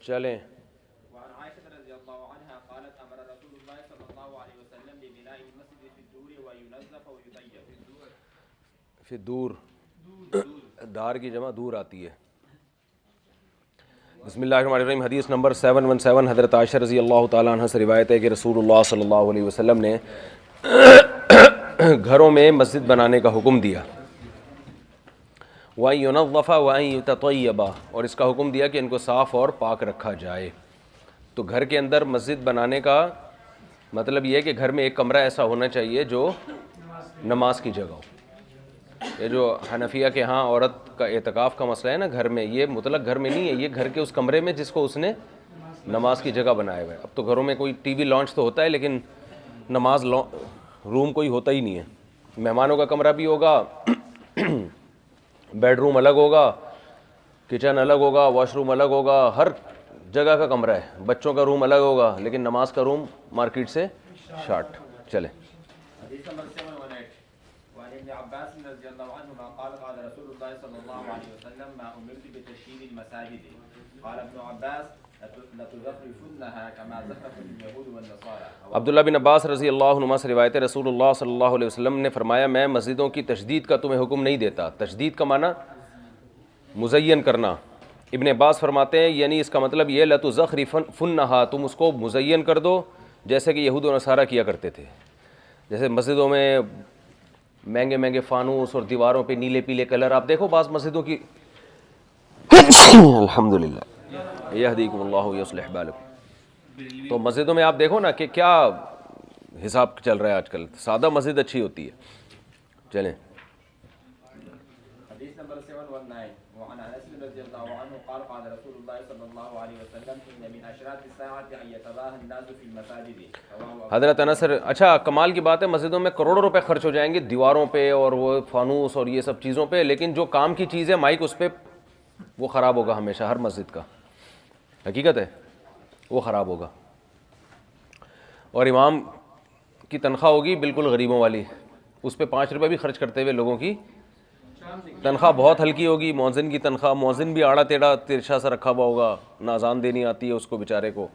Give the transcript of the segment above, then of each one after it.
چلیں. وعن عائشة رضي الله عنها قالت أمر رسول الله صلى الله عليه وسلم ببناء المسجد في الدور وينظف ويطيب. فی الدور، دار کی جمع دور آتی ہے. بسم اللہ الرحمن الرحیم. حدیث نمبر 717 حضرت عائشہ رضی اللہ تعالیٰ عنہ سے روایت ہے کہ رسول اللہ صلی اللہ علیہ وسلم نے گھروں میں مسجد بنانے کا حکم دیا. وَأَن يُنَظَّفَ وَأَن يُتَطَيَّبَ، اور اس کا حکم دیا کہ ان کو صاف اور پاک رکھا جائے. تو گھر کے اندر مسجد بنانے کا مطلب یہ ہے کہ گھر میں ایک کمرہ ایسا ہونا چاہیے جو نماز کی جگہ ہو. یہ جو حنفیہ کے ہاں عورت کا اعتکاف کا مسئلہ ہے نا گھر میں، یہ مطلق گھر میں نہیں ہے، یہ گھر کے اس کمرے میں جس کو اس نے نماز کی جگہ بنایا ہوا ہے. اب تو گھروں میں کوئی ٹی وی لانچ تو ہوتا ہے لیکن نماز روم کوئی ہوتا ہی نہیں ہے. مہمانوں کا کمرہ بھی ہوگا، بیڈ روم الگ ہوگا، کچن الگ ہوگا، واش روم الگ ہوگا، ہر جگہ کا کمرہ ہے. بچوں کا روم الگ ہوگا لیکن نماز کا روم مارکیٹ سے شارٹ. چلے. حديث نمبر 718 وعن ابن عباس رضي الله عنهما قال قال رسول الله صلى الله عليه وسلم ما أمرت بتشييد المساجد قال ابن عباس لتزخرفنها كما زخرفت اليهود والنصارى. عبداللہ بن عباس رضی اللہ عنہما سے روایت ہے رسول اللہ صلی اللہ علیہ وسلم نے فرمایا میں مسجدوں کی تشدید کا تمہیں حکم نہیں دیتا. تشدید کا معنی مزین کرنا. ابن عباس فرماتے ہیں یعنی اس کا مطلب یہ لتزخرفنها، تم اس کو مزین کر دو جیسے کہ یہود و نصارہ کیا کرتے تھے. جیسے مسجدوں میں مہنگے مہنگے فانوس اور دیواروں پہ نیلے پیلے کلر. آپ دیکھو بعض مسجدوں کی الحمدللہ یہدیکم اللہ ویصلح بالکم. تو مسجدوں میں آپ دیکھو نا کہ کیا حساب چل رہا ہے آج کل. سادہ مسجد اچھی ہوتی ہے. چلیں. حديث نمبر 719 وعن انس رضي الله عنه قال قال رسول الله صلى الله عليه وسلم ان من اشراط الساعه ان يتباهى الناس في المساجد. حضرت انس. اچھا کمال کی بات ہے مسجدوں میں کروڑوں روپے خرچ ہو جائیں گے دیواروں پہ اور وہ فانوس اور یہ سب چیزوں پہ، لیکن جو کام کی چیز ہے مائک اس پہ وہ خراب ہوگا ہمیشہ. ہر مسجد کا حقیقت ہے وہ خراب ہوگا. اور امام کی تنخواہ ہوگی بالکل غریبوں والی، اس پہ 5 روپے بھی خرچ کرتے ہوئے لوگوں کی تنخواہ بہت ہلکی ہوگی. مؤذن کی تنخواہ، مؤذن بھی آڑا ٹیڑھا ترشا سا رکھا ہوا ہوگا، نہ اذان دینی آتی ہے اس کو بیچارے کو.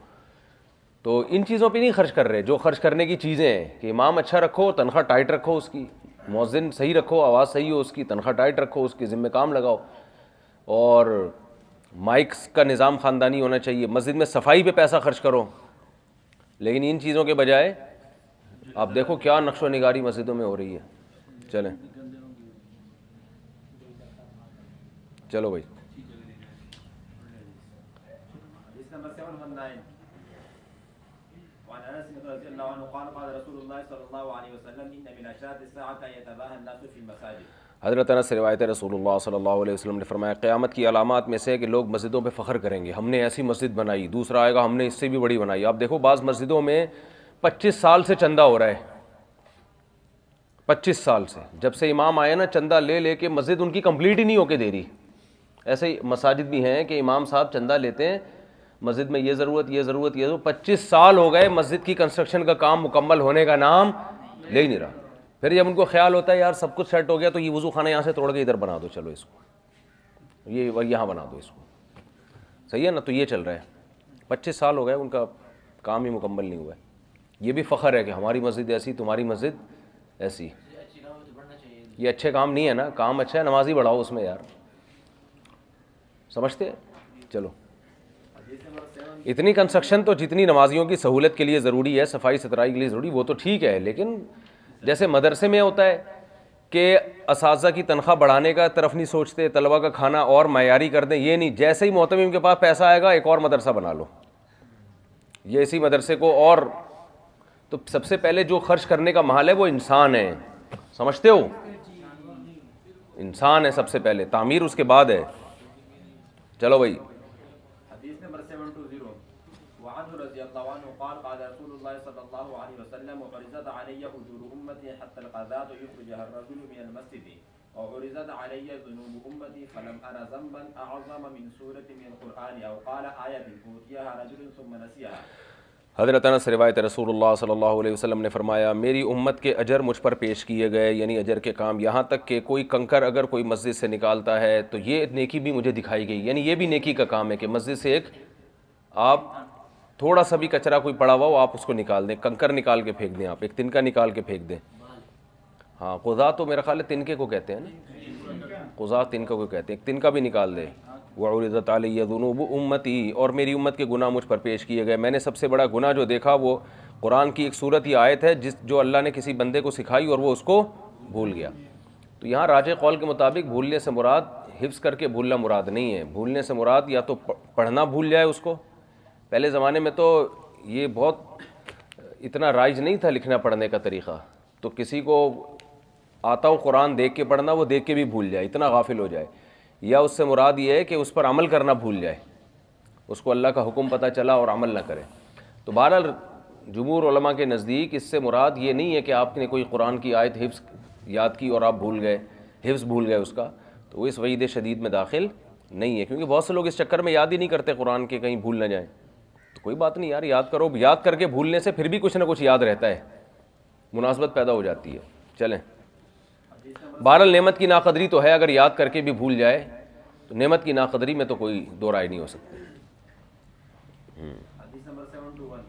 تو ان چیزوں پہ نہیں خرچ کر رہے. جو خرچ کرنے کی چیزیں ہیں کہ امام اچھا رکھو، تنخواہ ٹائٹ رکھو اس کی، مؤذن صحیح رکھو، آواز صحیح ہو اس کی، تنخواہ ٹائٹ رکھو، اس کے ذمہ کام لگاؤ، اور مائکس کا نظام خاندانی ہونا چاہیے. مسجد میں صفائی پہ پیسہ خرچ کرو. لیکن ان چیزوں کے بجائے آپ دیکھو کیا نقش و نگاری مسجدوں میں ہو رہی ہے. چلیں چلو بھائی. حديث نمبر 719 وعن انس رضي الله عنه قال قال رسول الله صلى الله عليه وسلم ان من اشراط الساعه ان يتباهى الناس في المساجد. حضرت انس سے روایت ہے رسول اللہ صلی اللہ علیہ وسلم نے فرمایا قیامت کی علامات میں سے ہے کہ لوگ مسجدوں پہ فخر کریں گے ہم نے ایسی مسجد بنائی. دوسرا آئے گا ہم نے اس سے بھی بڑی بنائی. آپ دیکھو بعض مسجدوں میں 25 سال سے چندہ ہو رہا ہے. 25 سال سے جب سے امام آئے نا چندہ لے لے کے مسجد ان کی کمپلیٹ ہی نہیں ہو کے دے رہی. ایسے ہی مساجد بھی ہیں کہ امام صاحب چندہ لیتے ہیں مسجد میں یہ ضرورت یہ ضرورت یہ ضرورت. 25 سال ہو گئے مسجد کی کنسٹرکشن کا کام مکمل ہونے کا نام لے ہی نہیں رہا. پھر جب ان کو خیال ہوتا ہے یار سب کچھ سیٹ ہو گیا تو یہ وضو خانہ یہاں سے توڑ کے ادھر بنا دو، چلو اس کو یہ یہاں بنا دو اس کو. صحیح ہے نا. تو یہ چل رہا ہے. 25 سال ہو گئے ان کا کام ہی مکمل نہیں ہوا ہے. یہ بھی فخر ہے کہ ہماری مسجد ایسی تمہاری مسجد ایسی. یہ اچھے کام نہیں ہے نا. کام اچھا ہے نمازی بڑھاؤ اس میں یار. سمجھتے ہیں. چلو اتنی کنسٹرکشن تو جتنی نمازیوں کی سہولت کے لیے ضروری ہے، صفائی ستھرائی کے لیے ضروری، وہ تو ٹھیک ہے. لیکن جیسے مدرسے میں ہوتا ہے کہ اساتذہ کی تنخواہ بڑھانے کا طرف نہیں سوچتے، طلبہ کا کھانا اور معیاری کر دیں، یہ نہیں. جیسے ہی معتمم کے پاس پیسہ آئے گا ایک اور مدرسہ بنا لو. یہ اسی مدرسے کو اور تو سب سے پہلے جو خرچ کرنے کا محل ہے وہ انسان ہے. سمجھتے ہو؟ انسان ہے سب سے پہلے، تعمیر اس کے بعد ہے. چلو بھائی. حديث نمبر 720 وعنه رضي الله عنه قال قال رسول الله صلى الله عليه وسلم وعرضت علي أجور أمتي حتى القذاة يخرجها الرجل من المسجد وعرضت علي ذنوب أمتي فلم أرى ذنبا أعظم من سورة من القرآن أو قال آية أوتيها رجل ثم نسيها. حضرت انس روایت رسول اللہ صلی اللہ علیہ وسلم نے فرمایا میری امت کے اجر مجھ پر پیش کیے گئے، یعنی اجر کے کام، یہاں تک کہ کوئی کنکر اگر کوئی مسجد سے نکالتا ہے تو یہ نیکی بھی مجھے دکھائی گئی. یعنی یہ بھی نیکی کا کام ہے کہ مسجد سے ایک آپ تھوڑا سا بھی کچرا کوئی پڑا ہوا ہو آپ اس کو نکال دیں, کنکر نکال کے پھینک دیں, آپ ایک تنکا نکال کے پھینک دیں. ہاں قضا تو میرا خیال ہے تنکے کو کہتے ہیں نا, قضا تنکا کو کہتے ہیں, ایک تنکا بھی نکال دیں. وَعُرِضَتْ عَلَيَّ ذُنُوبُ أُمَّتِي, اور میری امت کے گناہ مجھ پر پیش کیے گئے. میں نے سب سے بڑا گناہ جو دیکھا وہ قرآن کی ایک صورت یا آیت ہے جو اللہ نے کسی بندے کو سکھائی اور وہ اس کو بھول گیا. تو یہاں راجح قول کے مطابق بھولنے سے مراد حفظ کر کے بھولنا مراد نہیں ہے. بھولنے سے مراد یا تو پڑھنا بھول جائے اس کو. پہلے زمانے میں تو یہ بہت اتنا رائج نہیں تھا لکھنا پڑھنے کا طریقہ, تو کسی کو آتا ہو قرآن دیکھ کے پڑھنا وہ دیکھ کے بھی بھول جائے, اتنا غافل ہو جائے. یا اس سے مراد یہ ہے کہ اس پر عمل کرنا بھول جائے, اس کو اللہ کا حکم پتہ چلا اور عمل نہ کرے. تو بہرحال جمہور علماء کے نزدیک اس سے مراد یہ نہیں ہے کہ آپ نے کوئی قرآن کی آیت حفظ یاد کی اور آپ بھول گئے, حفظ بھول گئے اس کا, تو وہ اس وعید شدید میں داخل نہیں ہے. کیونکہ بہت سے لوگ اس چکر میں یاد ہی نہیں کرتے قرآن کے کہیں بھول نہ جائیں. تو کوئی بات نہیں یار, یاد کرو, یاد کر کے بھولنے سے پھر بھی کچھ نہ کچھ یاد رہتا ہے, مناسبت پیدا ہو جاتی ہے. چلیں, بہرحال نعمت کی ناقدری تو ہے, اگر یاد کر کے بھی بھول جائے تو نعمت کی ناقدری میں تو کوئی دو رائے نہیں ہو سکتی. حدیث نمبر 721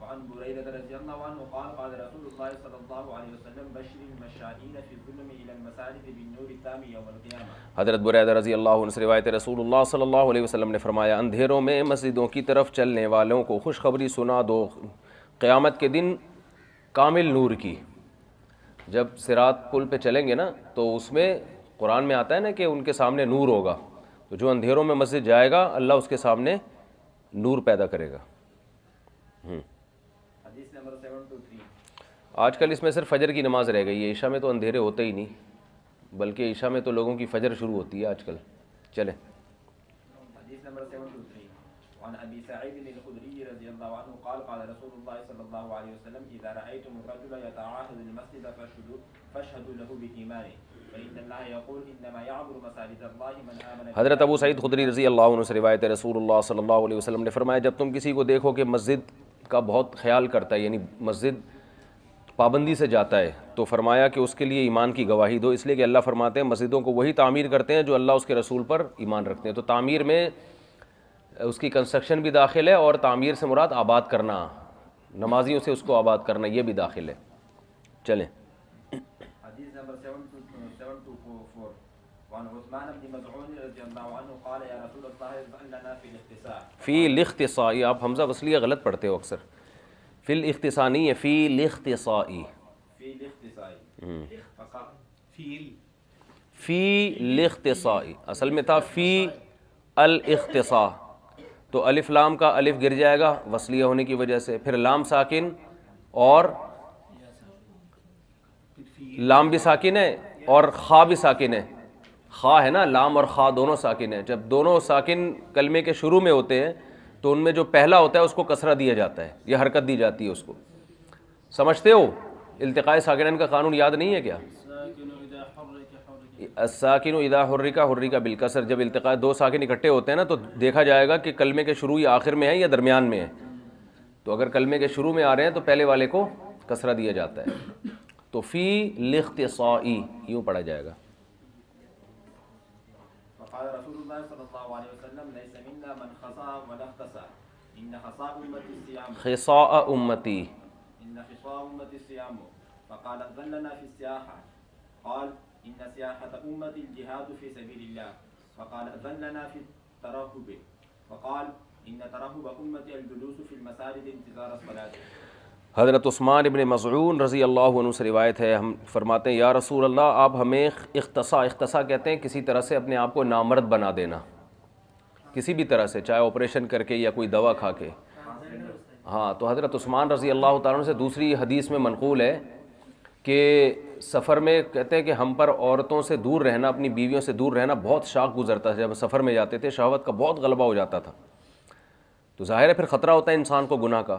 وعن بريدة رضي الله عنه قال قال رسول الله صلى الله عليه وسلم بشر المشائين في الظلم إلى المساجد بالنور التام يوم القيامة. حضرت بریدہ رضی اللہ عنہ سے روایت ہے, رسول اللہ صلی اللہ علیہ وسلم نے فرمایا, اندھیروں میں مسجدوں کی طرف چلنے والوں کو خوشخبری سنا دو قیامت کے دن کامل نور کی. جب صراط پل پہ چلیں گے نا تو اس میں قرآن میں آتا ہے نا کہ ان کے سامنے نور ہوگا, تو جو اندھیروں میں مسجد جائے گا اللہ اس کے سامنے نور پیدا کرے گا. حدیث نمبر 723 آج کل اس میں صرف فجر کی نماز رہ گئی ہے, عشاء میں تو اندھیرے ہوتے ہی نہیں, بلکہ عشاء میں تو لوگوں کی فجر شروع ہوتی ہے آج کل. چلیں, حدیث نمبر 723 وعن ابي سعيد الخدري رضي الله عنه قال قال رسول الله صلى الله عليه وسلم اذا رايتم الرجل يتعاهد المسجد فاشهدوا له بالايمان فان الله يقول انما يعبر مساجد الله من امن. حضرت ابو سعید خدری رضی اللہ عنہ سے روایت ہے, رسول اللہ صلی اللہ علیہ وسلم نے فرمایا, جب تم کسی کو دیکھو کہ مسجد کا بہت خیال کرتا ہے, یعنی مسجد پابندی سے جاتا ہے, تو فرمایا کہ اس کے لیے ایمان کی گواہی دو, اس لیے کہ اللہ فرماتے ہیں مسجدوں کو وہی تعمیر کرتے ہیں جو اللہ اس کے رسول پر ایمان رکھتے ہیں. تو تعمیر میں اس کی کنسٹرکشن بھی داخل ہے, اور تعمیر سے مراد آباد کرنا, نمازیوں سے اس کو آباد کرنا, یہ بھی داخل ہے. چلیں, حدیث نمبر 724 وعن عثمان بن مظعون رضی اللہ عنہ قال یا رسول اللہ اذن لنا فی الاختصاء. فی الاختصاء, آپ حمزہ وصلیہ غلط پڑھتے ہو اکثر, فی الاختصاء نہیں ہے, فی الاختصاء. فی الاختصاء فی الاختصاء اصل میں تھا فی الاختصاء, تو الف لام کا الف گر جائے گا وصلیہ ہونے کی وجہ سے, پھر لام ساکن اور لام بھی ساکن ہے اور خا بھی ساکن ہے. خا ہے نا, لام اور خا دونوں ساکن ہیں. جب دونوں ساکن کلمے کے شروع میں ہوتے ہیں تو ان میں جو پہلا ہوتا ہے اس کو کسرہ دیا جاتا ہے, یہ حرکت دی جاتی ہے اس کو. سمجھتے ہو التقاء ساکنین کا قانون یاد نہیں ہے کیا؟ الساکن اذا حرک حرک بالکسر, جب التقاء دو ساکن اکٹھے ہوتے ہیں نا تو دیکھا جائے گا کہ کلمے کے شروع یا آخر میں ہے یا درمیان میں ہے. تو اگر کلمے کے شروع میں آ رہے ہیں تو پہلے والے کو کسرہ دیا جاتا ہے. تو فی الاختصاء یوں پڑھا جائے گا. وقال رسول اللہ صلی اللہ علیہ وسلم لیس منا من خصا ولا اختصا ان خصا امتی الصيام خصاء امتی. ان خصاء امتی الصيام فقال اذن لنا في السياحه قال ان سياحه امتی الجهاد في سبيل الله فقال اذن لنا في الترهب فقال ان ترهب امتی الجلوس في المساجد انتظار الصلاه. حضرت عثمان ابن مظعون رضی اللہ عنہ سے روایت ہے, ہم فرماتے ہیں یا رسول اللہ آپ ہمیں اختصا کہتے ہیں کسی طرح سے اپنے آپ کو نامرد بنا دینا, کسی بھی طرح سے, چاہے آپریشن کر کے یا کوئی دوا کھا کے. ہاں, تو حضرت عثمان رضی اللہ تعالیٰ عنہ سے دوسری حدیث میں منقول ہے کہ سفر میں کہتے ہیں کہ ہم پر عورتوں سے دور رہنا, اپنی بیویوں سے دور رہنا بہت شاق گزرتا تھا. جب سفر میں جاتے تھے شہوت کا بہت غلبہ ہو جاتا تھا, تو ظاہر ہے پھر خطرہ ہوتا ہے انسان کو گناہ کا.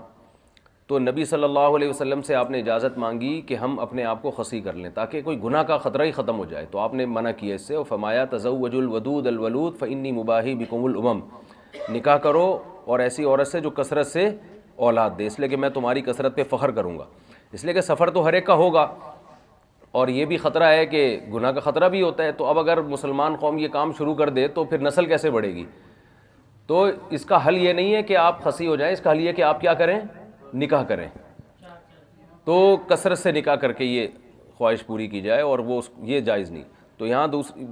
تو نبی صلی اللہ علیہ وسلم سے آپ نے اجازت مانگی کہ ہم اپنے آپ کو خصی کر لیں تاکہ کوئی گناہ کا خطرہ ہی ختم ہو جائے. تو آپ نے منع کیا اس سے, اور فرمایا تزوجوا الودود الولود فانی مباہی بکم الامم, نکاح کرو اور ایسی عورت سے جو کثرت سے اولاد دے, اس لیے کہ میں تمہاری کثرت پہ فخر کروں گا. اس لیے کہ سفر تو ہر ایک کا ہوگا, اور یہ بھی خطرہ ہے کہ گناہ کا خطرہ بھی ہوتا ہے. تو اب اگر مسلمان قوم یہ کام شروع کر دے تو پھر نسل کیسے بڑھے گی؟ تو اس کا حل یہ نہیں ہے کہ آپ خسی ہو جائیں، اس کا حل یہ ہے کہ آپ کیا کریں، نکاح کریں. تو کثرت سے نکاح کر کے یہ خواہش پوری کی جائے، اور وہ یہ جائز نہیں. تو یہاں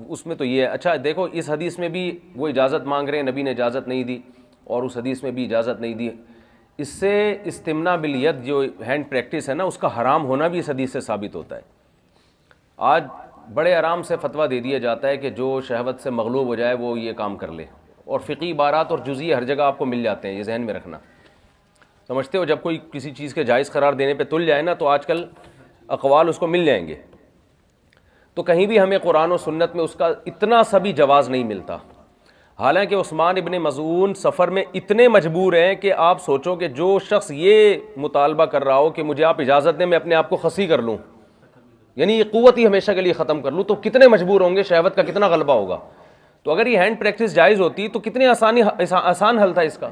اس میں تو یہ ہے. اچھا دیکھو اس حدیث میں بھی وہ اجازت مانگ رہے ہیں، نبی نے اجازت نہیں دی، اور اس حدیث میں بھی اجازت نہیں دی. اس سے استمنا بالید جو ہینڈ پریکٹس ہے نا، اس کا حرام ہونا بھی اس حدیث سے ثابت ہوتا ہے. آج بڑے آرام سے فتویٰ دے دیا جاتا ہے کہ جو شہوت سے مغلوب ہو جائے وہ یہ کام کر لے، اور فقہی عبارات اور جزئی ہر جگہ آپ کو مل جاتے ہیں، یہ ذہن میں رکھنا. سمجھتے ہو جب کوئی کسی چیز کے جائز قرار دینے پہ تل جائے نا، تو آج کل اقوال اس کو مل جائیں گے. تو کہیں بھی ہمیں قرآن و سنت میں اس کا اتنا سا بھی جواز نہیں ملتا. حالانکہ عثمان ابن مظعون سفر میں اتنے مجبور ہیں کہ آپ سوچو کہ جو شخص یہ مطالبہ کر رہا ہو کہ مجھے آپ اجازت دیں میں اپنے آپ کو خسی کر لوں، یعنی یہ قوت ہی ہمیشہ کے لیے ختم کر لوں، تو کتنے مجبور ہوں گے، شہوت کا کتنا غلبہ ہوگا. تو اگر یہ ہینڈ پریکٹس جائز ہوتی تو کتنے آسان حل تھا اس کا.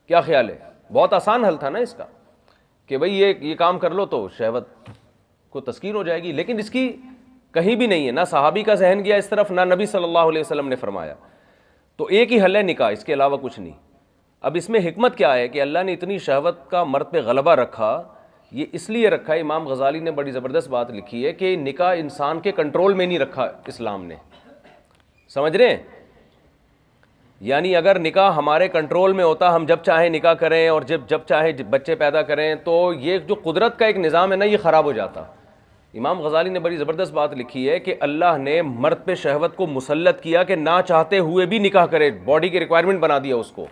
کیا خیال ہے؟ بہت آسان حل تھا نا اس کا، کہ بھئی یہ کام کر لو تو شہوت کو تسکین ہو جائے گی. لیکن اس کی کہیں بھی نہیں ہے، نہ صحابی کا ذہن گیا اس طرف، نہ نبی صلی اللہ علیہ وسلم نے فرمایا. تو ایک ہی حل ہے نکاح، اس کے علاوہ کچھ نہیں. اب اس میں حکمت کیا ہے کہ اللہ نے اتنی شہوت کا مرد پہ غلبہ رکھا، یہ اس لیے رکھا ہے، امام غزالی نے بڑی زبردست بات لکھی ہے کہ نکاح انسان کے کنٹرول میں نہیں رکھا اسلام نے. سمجھ رہے ہیں؟ یعنی اگر نکاح ہمارے کنٹرول میں ہوتا، ہم جب چاہیں نکاح کریں اور جب چاہیں بچے پیدا کریں، تو یہ جو قدرت کا ایک نظام ہے نا، یہ خراب ہو جاتا. امام غزالی نے بڑی زبردست بات لکھی ہے کہ اللہ نے مرد پہ شہوت کو مسلط کیا کہ نہ چاہتے ہوئے بھی نکاح کرے، باڈی کی ریکوائرمنٹ بنا دیا اس کو،